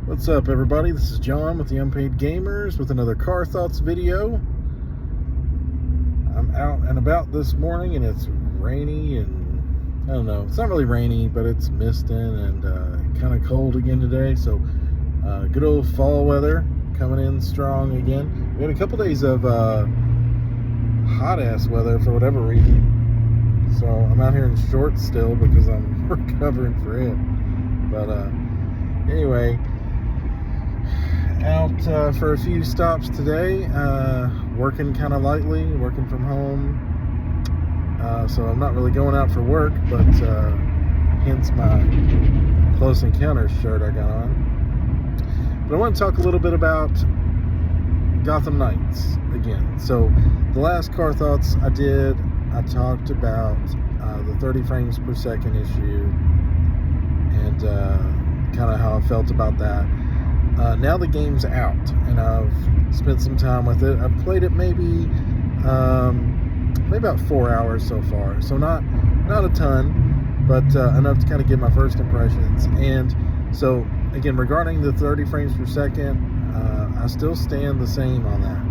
What's up, everybody? This is John with the Unpaid Gamers with another Car Thoughts video. I'm out and about this morning and it's rainy and I don't know, it's not really rainy, but it's misting and kind of cold again today. So good old fall weather coming in strong again. We had a couple days of hot ass weather for whatever reason. So I'm out here in shorts still because I'm recovering for it. But anyway, out for a few stops today, working kind of lightly, working from home, so I'm not really going out for work, but hence my Close Encounters shirt I got on. But I want to talk a little bit about Gotham Knights again. So the last Car Thoughts I did, I talked about the 30 frames per second issue and kind of how I felt about that. Now the game's out and I've spent some time with it. I've played it maybe about 4 hours so far, so not a ton, but enough to kind of get my first impressions. And so again, regarding the 30 frames per second, I still stand the same on that.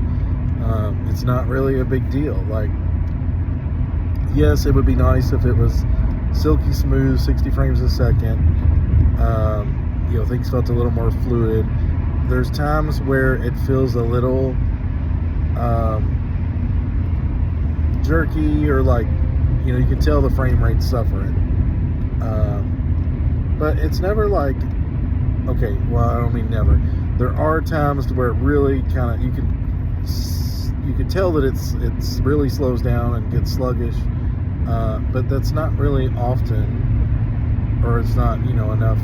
It's not really a big deal. Like, yes, it would be nice if it was silky smooth 60 frames a second. Things felt a little more fluid. There's times where it feels a little jerky, or like, you can tell the frame rate's suffering. But it's never like, okay, well, I don't mean never. There are times where it really kind of, you can tell that it's really slows down and gets sluggish. But that's not really often, or it's not, enough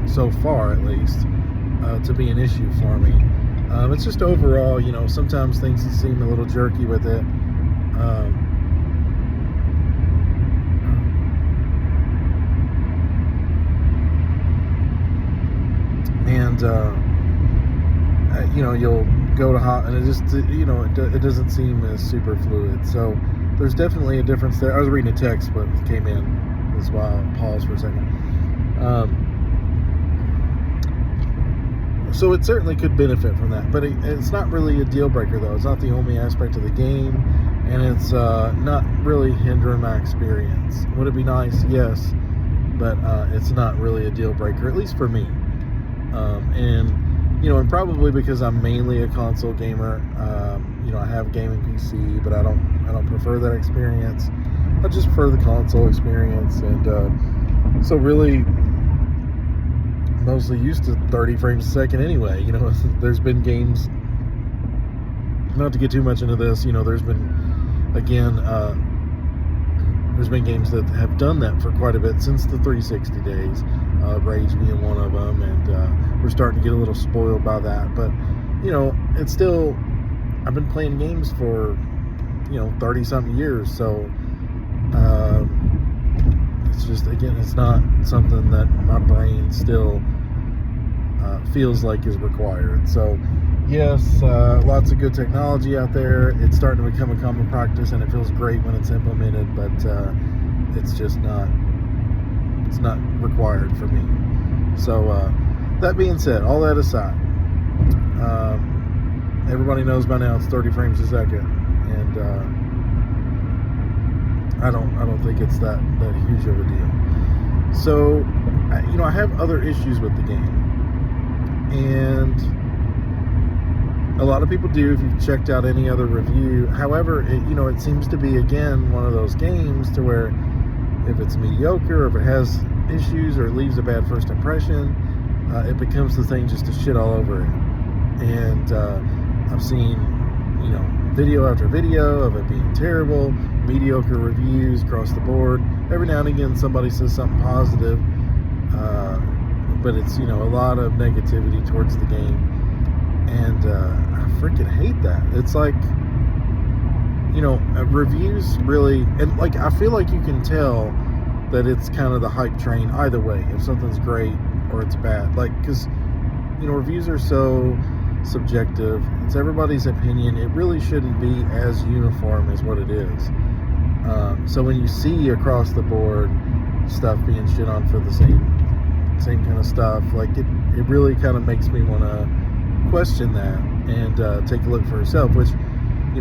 so far at least, to be an issue for me. It's just overall, sometimes things seem a little jerky with it. You'll go to hot and it just, it doesn't seem as super fluid. So there's definitely a difference there. I was reading a text, but it came in. That's why I paused for a second. So it certainly could benefit from that, but it's not really a deal breaker, though. It's not the only aspect of the game, and it's not really hindering my experience. Would it be nice? Yes, but it's not really a deal breaker, at least for me. And probably because I'm mainly a console gamer. I have a gaming PC, but I don't prefer that experience. I just prefer the console experience, and so really mostly used to 30 frames a second anyway. There's been games, not to get too much into this, there's been, again, there's been games that have done that for quite a bit since the 360 days, Rage being one of them, and we're starting to get a little spoiled by that. But it's still, I've been playing games for 30 something years, so it's just, again, it's not something that my brain still feels like is required. So yes, lots of good technology out there. It's starting to become a common practice, and it feels great when it's implemented, but it's just not required for me. So that being said, all that aside, everybody knows by now it's 30 frames a second, and I don't think it's that huge of a deal. So I have other issues with the game, and a lot of people do, if you've checked out any other review. However, it seems to be, again, one of those games to where if it's mediocre, or if it has issues, or it leaves a bad first impression, it becomes the thing just to shit all over it. And I've seen video after video of it being terrible, mediocre reviews across the board. Every now and again somebody says something positive, but it's a lot of negativity towards the game, and I freaking hate that. It's like, reviews really, and like, I feel like you can tell that it's kind of the hype train either way, if something's great or it's bad. Like, because reviews are so subjective. It's everybody's opinion. It really shouldn't be as uniform as what it is. So when you see across the board stuff being shit on for the same kind of stuff. Like it really kind of makes me want to question that and take a look for yourself, which,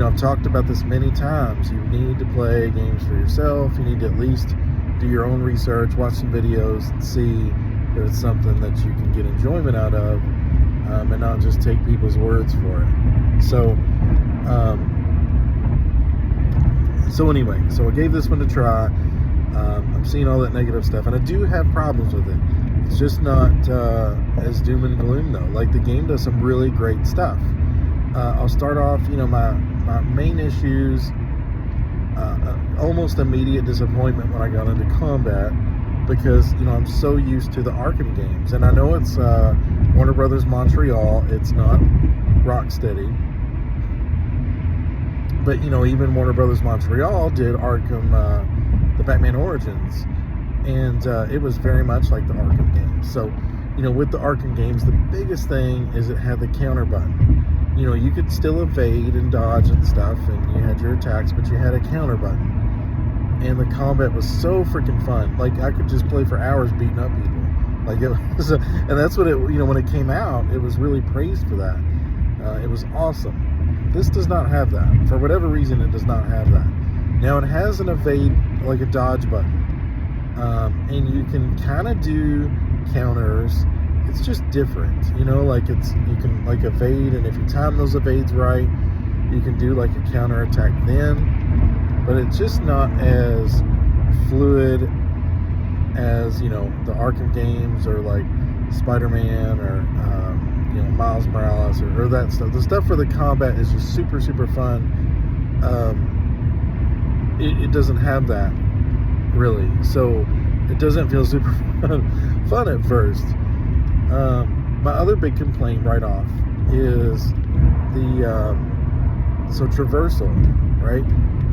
I've talked about this many times. You need to play games for yourself. You need to at least do your own research, watch some videos, and see if it's something that you can get enjoyment out of, and not just take people's words for it. So anyway, I gave this one a try. I'm seeing all that negative stuff, and I do have problems with it. It's just not as doom and gloom, though. Like, the game does some really great stuff. I'll start off, my main issues, almost immediate disappointment when I got into combat, because, I'm so used to the Arkham games. And I know it's Warner Brothers Montreal. It's not Rocksteady. But, even Warner Brothers Montreal did Arkham, the Batman Origins. And it was very much like the Arkham games. So, with the Arkham games, the biggest thing is it had the counter button. You could still evade and dodge and stuff, and you had your attacks, but you had a counter button. And the combat was so freaking fun. Like, I could just play for hours beating up people. Like, it was, and that's what it, when it came out, it was really praised for that. It was awesome. This does not have that. For whatever reason, it does not have that. Now, it has an evade, like a dodge button. And you can kind of do counters. It's just different, like you can like evade, and if you time those evades right, you can do like a counter attack then, but it's just not as fluid as, the Arkham games, or like Spider-Man, or, Miles Morales, or that stuff. The stuff for the combat is just super, super fun. It doesn't have that, really, so it doesn't feel super fun at first. My other big complaint right off is the traversal, right?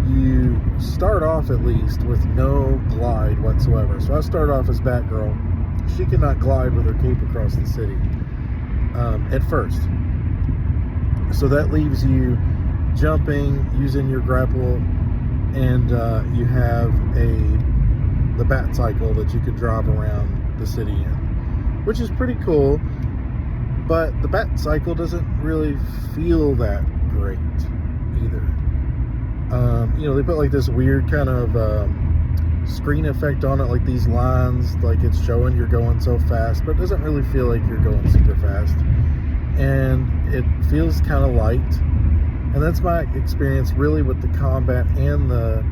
You start off at least with no glide whatsoever. So I start off as Batgirl. She cannot glide with her cape across the city at first. So that leaves you jumping, using your grapple, and you have the bat cycle that you can drive around the city in, which is pretty cool, but the bat cycle doesn't really feel that great either. They put like this weird kind of screen effect on it, like these lines, like it's showing you're going so fast, but it doesn't really feel like you're going super fast, and it feels kind of light. And that's my experience really with the combat and the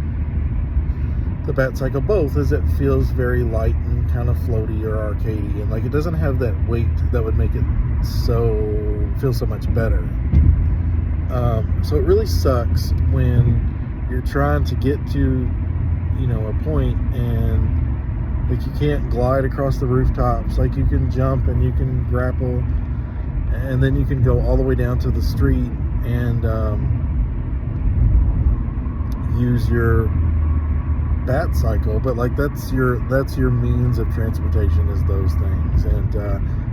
bat cycle both, is it feels very light and kind of floaty or arcadey, and like it doesn't have that weight that would make it feel so much better. So it really sucks when you're trying to get to a point, and like you can't glide across the rooftops. Like, you can jump and you can grapple, and then you can go all the way down to the street and use your bat cycle, but like that's your means of transportation, is those things. And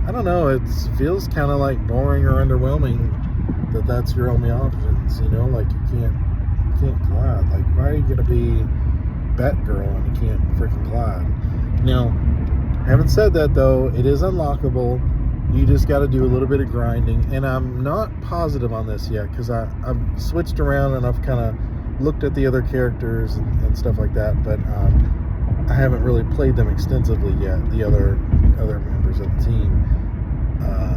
I don't know, it feels kind of like boring or underwhelming that's your only options. Like you can't glide. Like, why are you gonna be Batgirl and you can't freaking glide? Now, having said that, though, it is unlockable. You just got to do a little bit of grinding, and I'm not positive on this yet, because I've switched around and I've kind of looked at the other characters and stuff like that, but I haven't really played them extensively yet, the other members of the team.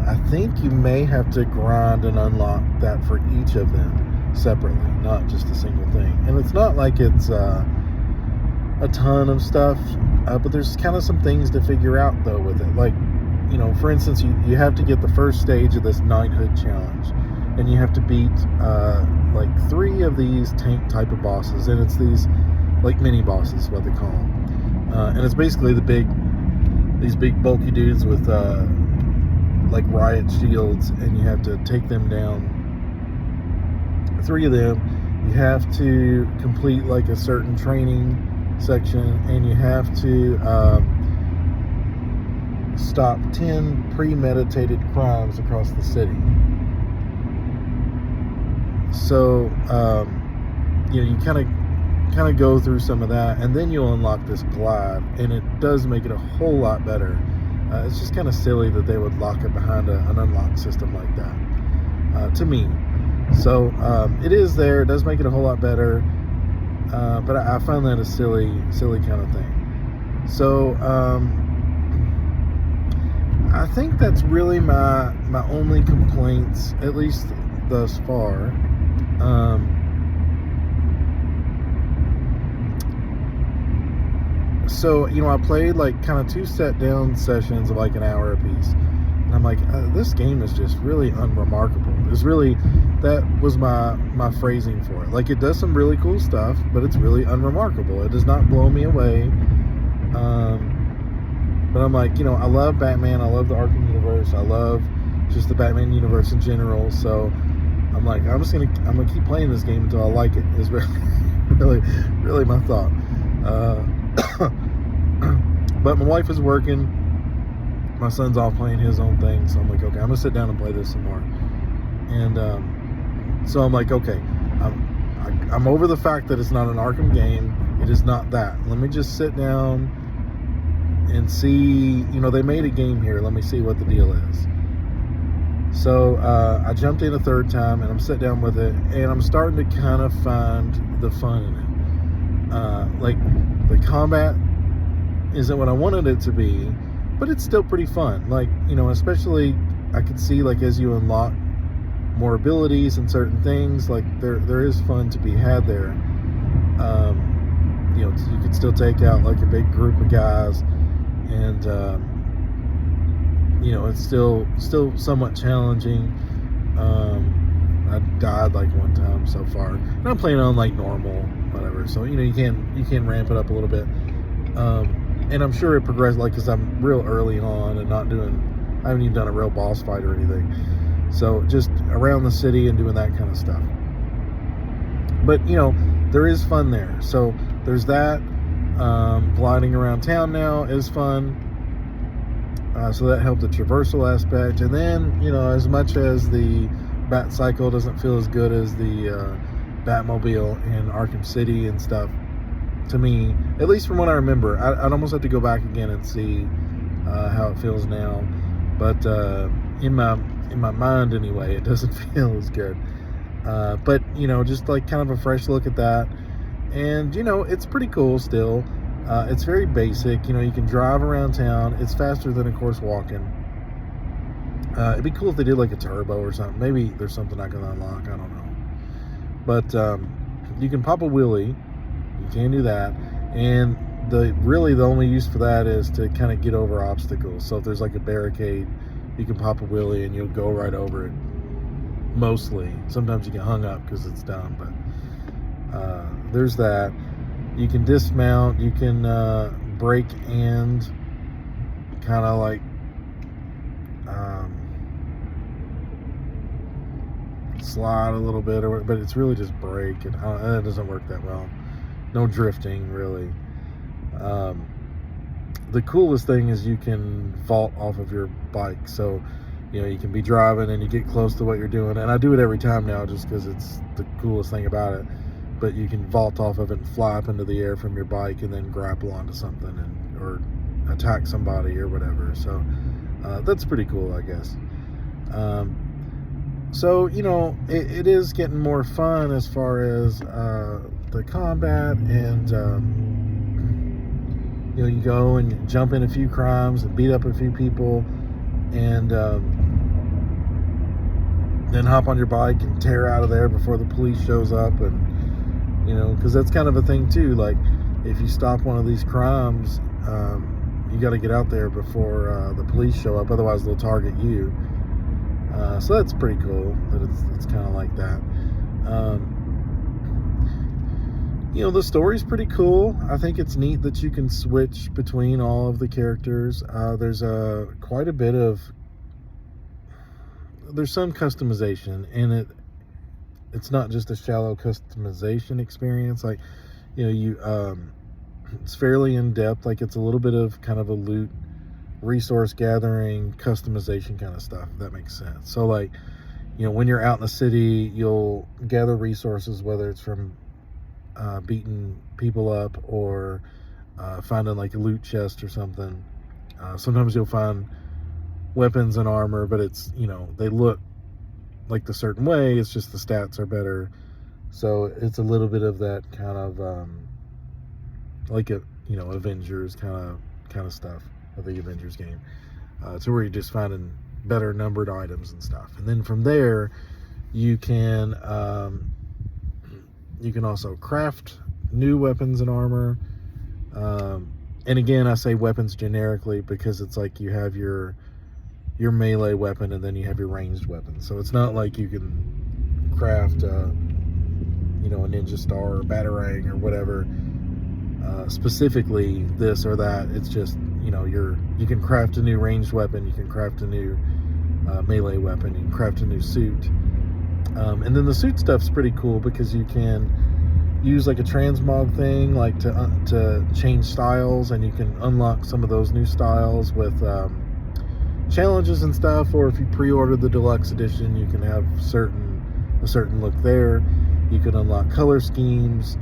I think you may have to grind and unlock that for each of them separately, not just a single thing. And it's not like it's a ton of stuff, but there's kind of some things to figure out, though, with it. Like, for instance, you have to get the first stage of this knighthood challenge, and you have to beat like 3 of these tank type of bosses, and it's these like mini bosses, what they call them, and it's basically these big bulky dudes with like riot shields, and you have to take them down. 3 of them. You have to complete like a certain training section, and you have to stop 10 premeditated crimes across the city. So you kind of go through some of that, and then you'll unlock this glide, and it does make it a whole lot better. It's just kind of silly that they would lock it behind an unlock system like that, to me. So it is there. It does make it a whole lot better, but I find that a silly kind of thing. So I think that's really my only complaints, at least thus far. So, I played like kind of 2 set down sessions of like an hour apiece. And I'm like, this game is just really unremarkable. That was my phrasing for it. Like, it does some really cool stuff, but it's really unremarkable. It does not blow me away. But I'm like, I love Batman. I love the Arkham universe. I love just the Batman universe in general. So I'm like, I'm gonna keep playing this game until I like it. Is really my thought. But my wife is working. My son's off playing his own thing. So I'm like, okay, I'm gonna sit down and play this some more. And so I'm like, okay, I'm over the fact that it's not an Arkham game. It is not that. Let me just sit down and see. They made a game here. Let me see what the deal is. So I jumped in a third time, and I'm sitting down with it, and I'm starting to kind of find the fun in it. Like, the combat isn't what I wanted it to be, but it's still pretty fun. Like, especially I could see, like, as you unlock more abilities and certain things, like there is fun to be had there. You could still take out like a big group of guys, and it's still somewhat challenging. I died like one time so far, and I'm playing on like normal, whatever. So you can ramp it up a little bit, and I'm sure it progressed, like, because I'm real early on and I haven't even done a real boss fight or anything. So just around the city and doing that kind of stuff. But there is fun there. So there's that. Gliding around town now is fun. So that helped the traversal aspect. And then, as much as the Bat Cycle doesn't feel as good as the Batmobile in Arkham City and stuff, to me, at least from what I remember, I'd almost have to go back again and see how it feels now. But in my mind anyway, it doesn't feel as good. But just like kind of a fresh look at that. And it's pretty cool still. It's very basic. You can drive around town. It's faster than, of course, walking. It'd be cool if they did like a turbo or something. Maybe there's something I can unlock. I don't know. But you can pop a wheelie. You can do that. And the only use for that is to kind of get over obstacles. So if there's like a barricade, you can pop a wheelie and you'll go right over it. Mostly. Sometimes you get hung up because it's dumb. But there's that. You can dismount. You can brake and kind of like slide a little bit, but it's really just brake, and that doesn't work that well. No drifting really. The coolest thing is you can vault off of your bike. So you can be driving and you get close to what you're doing, and I do it every time now just because it's the coolest thing about it. But you can vault off of it and fly up into the air from your bike and then grapple onto something or attack somebody or whatever. So that's pretty cool, I guess. So it is getting more fun as far as the combat, and you go and you jump in a few crimes and beat up a few people, and then hop on your bike and tear out of there before the police shows up. And because that's kind of a thing too, like if you stop one of these crimes, you got to get out there before the police show up, otherwise they'll target you. So that's pretty cool that it's kind of like that. The story's pretty cool. I think it's neat that you can switch between all of the characters. There's quite a bit of there's some customization, and it's not just a shallow customization experience. Like it's fairly in depth. Like it's a little bit of kind of a loot, resource gathering, customization kind of stuff, if that makes sense. So like when you're out in the city, you'll gather resources, whether it's from beating people up or finding like a loot chest or something, Sometimes you'll find weapons and armor, but it's, they look like the certain way. It's just the stats are better. So it's a little bit of that kind of like a Avengers kind of stuff of the Avengers game, to where you're just finding better numbered items and stuff. And then from there, you can also craft new weapons and armor. And again, I say weapons generically because it's like you have your melee weapon and then you have your ranged weapon. So it's not like you can craft a ninja star or batarang or whatever, specifically this or that. It's just you can craft a new ranged weapon, you can craft a new melee weapon, you can craft a new suit, and then the suit stuff's pretty cool because you can use like a transmog thing, like to change styles, and you can unlock some of those new styles with challenges and stuff. Or if you pre-order the deluxe edition, you can have a certain look there. You can unlock color schemes,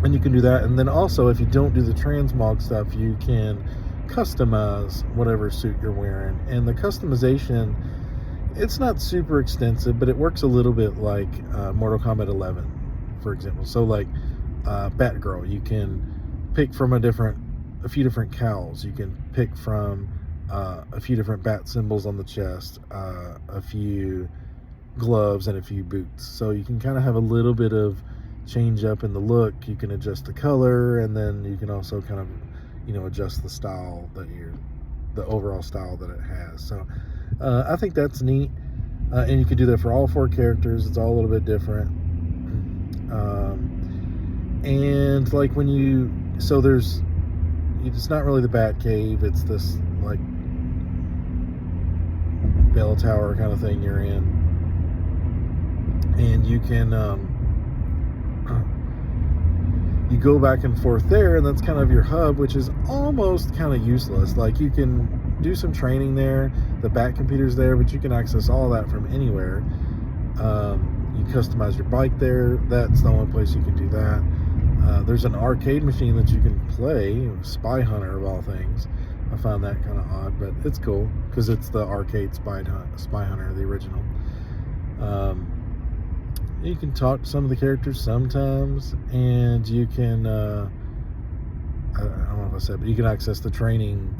and you can do that. And then also, if you don't do the transmog stuff, you can customize whatever suit you're wearing. And the customization, it's not super extensive, but it works a little bit like Mortal Kombat 11, for example. So like Batgirl, you can pick from a few different cowls. You can pick from a few different bat symbols on the chest, a few gloves, and a few boots. So you can kind of have a little bit of change up in the look. You can adjust the color, and then you can also kind of adjust the style the overall style that it has. So I think that's neat, and you can do that for all 4 characters. It's all a little bit different, and like it's not really the Bat Cave. It's this like bell tower kind of thing you're in, and you can you go back and forth there, and that's kind of your hub, which is almost kind of useless. Like, you can do some training there, the Bat computer's there, but you can access all that from anywhere. You customize your bike there. That's the only place you can do that. There's an arcade machine that you can play, Spy Hunter of all things. I found that kind of odd, but it's cool because it's the arcade Spy Hunter, the original. You can talk to some of the characters sometimes, and you can I don't know if I said, but you can access the training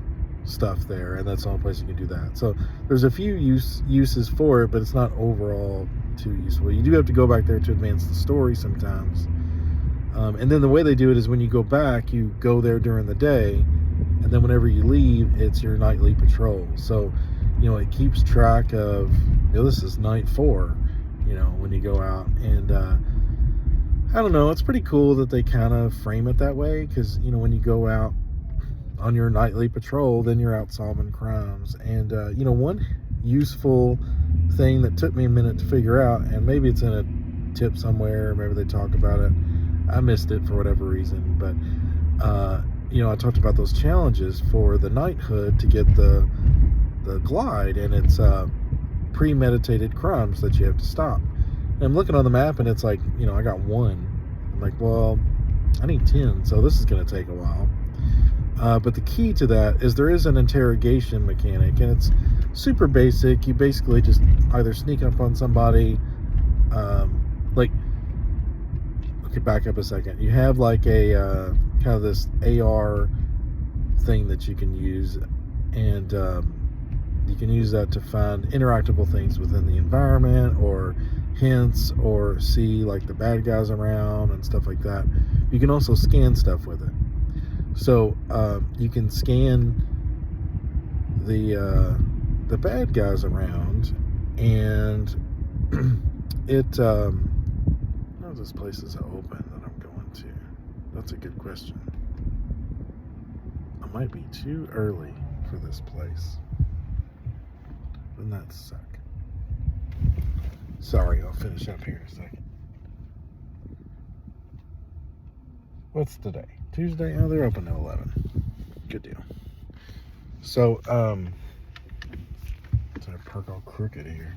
stuff there, and that's the only place you can do that. So there's a few uses for it, but it's not overall too useful. You do have to go back there to advance the story sometimes, and then the way they do it is when you go back, you go there during the day, and then whenever you leave, it's your nightly patrol. So it keeps track of, this is night 4, when you go out. And I don't know, it's pretty cool that they kind of frame it that way, because when you go out on your nightly patrol, then you're out solving crimes. And one useful thing that took me a minute to figure out, and maybe it's in a tip somewhere, maybe they talk about it, I missed it for whatever reason, but I talked about those challenges for the knighthood to get the glide, and it's premeditated crimes that you have to stop. And I'm looking on the map, and it's like, I got 1. I'm like, well, I need 10, so this is going to take a while. But the key to that is there is an interrogation mechanic, and it's super basic. You basically just either sneak up on somebody, okay, back up a second. You have like a kind of this AR thing that you can use, and you can use that to find interactable things within the environment, or hints, or see like the bad guys around and stuff like that. You can also scan stuff with it. So you can scan the bad guys around, and it those places are open that I'm going to? That's a good question. I might be too early for this place. Doesn't that suck? Sorry, I'll finish up here in a second. What's today? Tuesday? Oh, they're open at 11. Good deal. So, sorry, park all crooked here.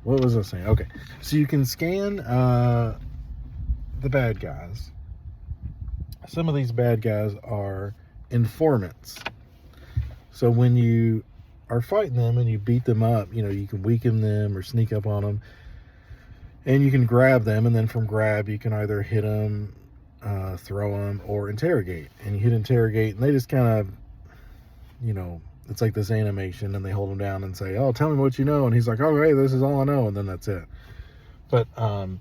What was I saying? Okay, so you can scan the bad guys, some of these bad guys are informants. So when you are fighting them and you beat them up, you can weaken them or sneak up on them, and you can grab them, and then from grab you can either hit them, throw them, or interrogate. And you hit interrogate, and they just kind of, it's like this animation, and they hold him down and say, "Oh, tell me what you know," and he's like, "Oh, hey, this is all I know," and then that's it. But that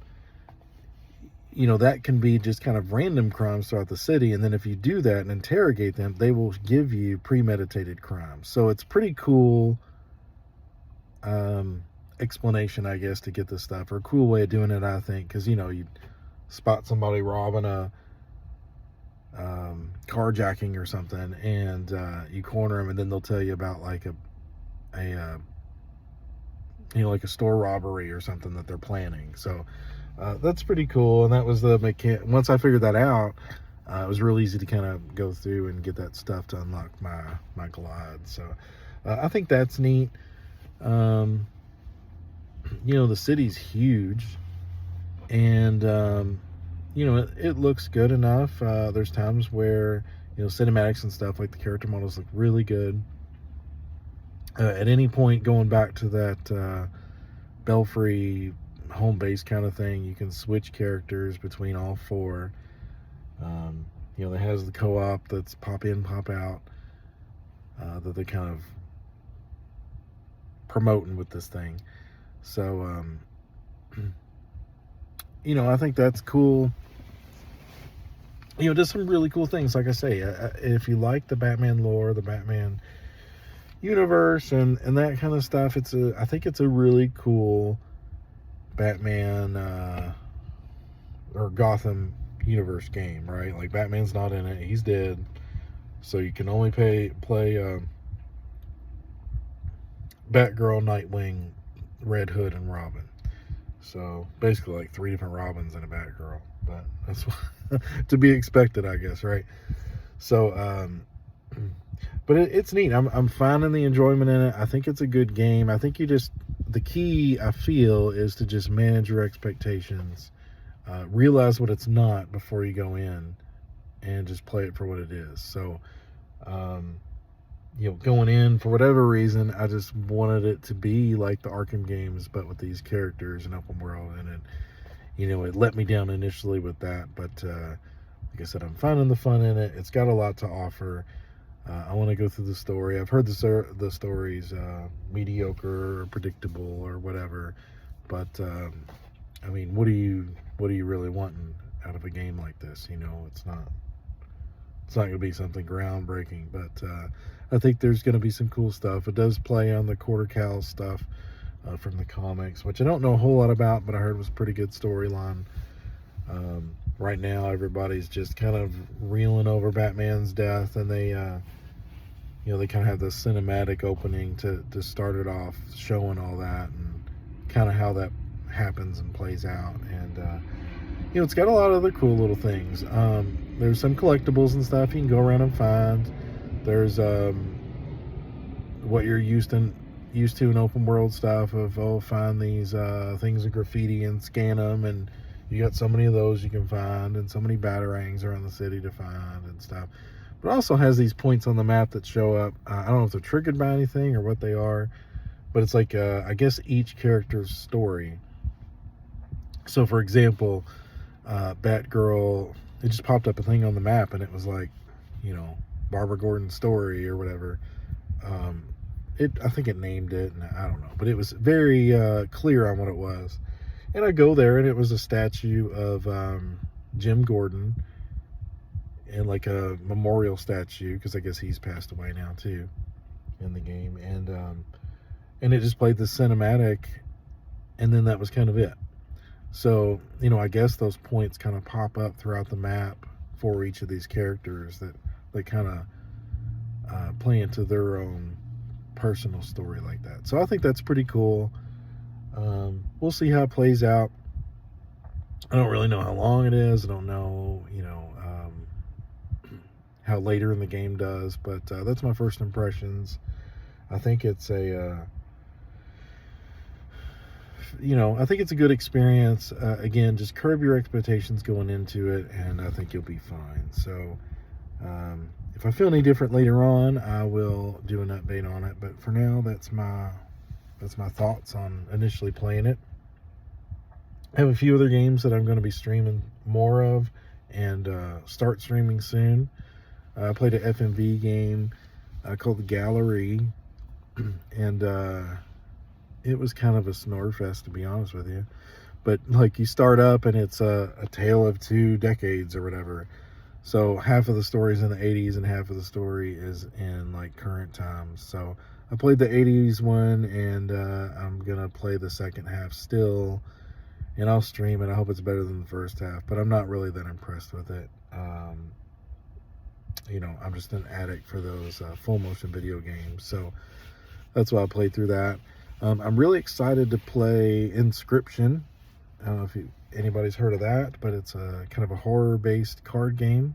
can be just kind of random crimes throughout the city, and then if you do that and interrogate them, they will give you premeditated crimes. So it's pretty cool explanation, I guess, to get this stuff, or a cool way of doing it, I think, because you spot somebody robbing a carjacking or something, and you corner them, and then they'll tell you about like a like a store robbery or something that they're planning. So that's pretty cool, and that was the mechanic. Once I figured that out, it was real easy to kind of go through and get that stuff to unlock my glide. So I think that's neat. The city's huge, and it looks good enough. There's times where cinematics and stuff, like the character models, look really good. At any point going back to that Belfry home base kind of thing, you can switch characters between all four. It has the co-op that's pop in, pop out, that they kind of promoting with this thing. So I think that's cool. Just some really cool things. Like I say, if you like the Batman lore, the Batman universe, and that kind of stuff, I think it's a really cool Batman or Gotham universe game, right? Like, Batman's not in it, he's dead, so you can only play Batgirl, Nightwing, Red Hood, and Robin. So basically like 3 different Robins and a Batgirl, but that's to be expected, I guess, right? So but it's neat. I'm finding the enjoyment in it. I think it's a good game. I think the key, I feel, is to just manage your expectations, realize what it's not before you go in, and just play it for what it is. So going in, for whatever reason, I just wanted it to be like the Arkham games, but with these characters and open world, and it let me down initially with that, but like I said, I'm finding the fun in it. It's got a lot to offer. I want to go through the story. I've heard the story's mediocre or predictable or whatever, but I mean, what are you really wanting out of a game like this? It's not going to be something groundbreaking, but I think there's going to be some cool stuff. It does play on the Quarter Cow stuff from the comics, which I don't know a whole lot about, but I heard was a pretty good storyline. Right now, everybody's just kind of reeling over Batman's death, and they they kind of have this cinematic opening to start it off, showing all that and kind of how that happens and plays out. And it's got a lot of other cool little things. There's some collectibles and stuff you can go around and find. There's what you're used to in open world stuff of find these things of graffiti and scan them, and you got so many of those you can find, and so many batarangs around the city to find and stuff. But it also has these points on the map that show up. I don't know if they're triggered by anything or what they are, but it's like I guess each character's story. So for example, Batgirl, it just popped up a thing on the map, and it was like, Barbara Gordon's story or whatever. I think it named it, and I don't know, but it was very clear on what it was. And I go there, and it was a statue of Jim Gordon, and like a memorial statue, because I guess he's passed away now too in the game. And it just played the cinematic, and then that was kind of it. So, I guess those points kind of pop up throughout the map for each of these characters that they kind of play into their own personal story like that. So I think that's pretty cool. We'll see how it plays out. I don't really know how long it is. I don't know, how later in the game does, but that's my first impressions. I think it's a I think it's a good experience. Again, just curb your expectations going into it, and I think you'll be fine. So, if I feel any different later on, I will do an update on it. But for now, that's my thoughts on initially playing it. I have a few other games that I'm going to be streaming more of, and start streaming soon. I played an FMV game called The Gallery, and it was kind of a snore fest, to be honest with you. But like, you start up and it's a tale of 2 decades or whatever. So half of the story is in the 80s and half of the story is in like current times. So I played the 80s one, and I'm gonna play the second half still, and I'll stream it. I hope it's better than the first half, but I'm not really that impressed with it. I'm just an addict for those full motion video games. So that's why I played through that. I'm really excited to play Inscription. I don't know if anybody's heard of that, but it's a kind of a horror-based card game,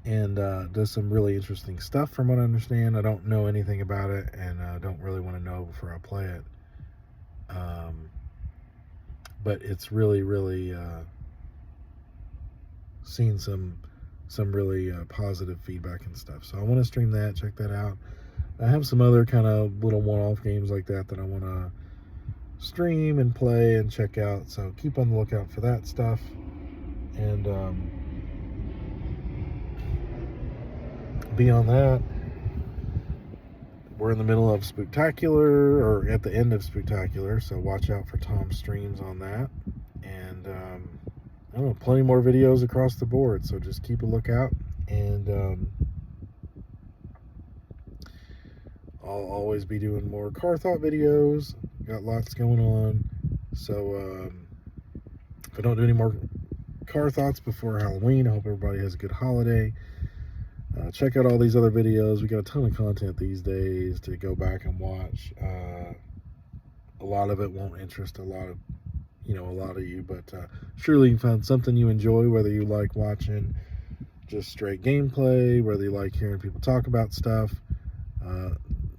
and does some really interesting stuff from what I understand. I don't know anything about it, and I don't really want to know before I play it. But it's really, really seen some really positive feedback and stuff. So I want to stream that, check that out. I have some other kind of little one-off games like that I want to stream and play and check out. So keep on the lookout for that stuff. And beyond that, we're in the middle of Spooktacular, or at the end of Spooktacular, so watch out for Tom's streams on that. And I don't know, plenty more videos across the board, so just keep a lookout. And I'll always be doing more car thought videos. Got lots going on. So if I don't do any more car thoughts before Halloween, I hope everybody has a good holiday. Check out all these other videos. We got a ton of content these days to go back and watch. A lot of it won't interest a lot of you, but surely you can find something you enjoy, whether you like watching just straight gameplay, whether you like hearing people talk about stuff.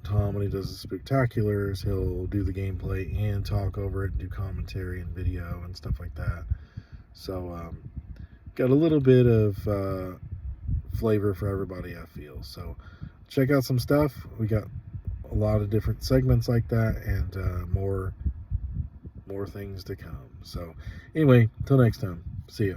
Tom, when he does the Spooktaculars, he'll do the gameplay and talk over it and do commentary and video and stuff like that. So got a little bit of flavor for everybody, I feel. So check out some stuff. We got a lot of different segments like that, and more things to come. So anyway, till next time, see ya.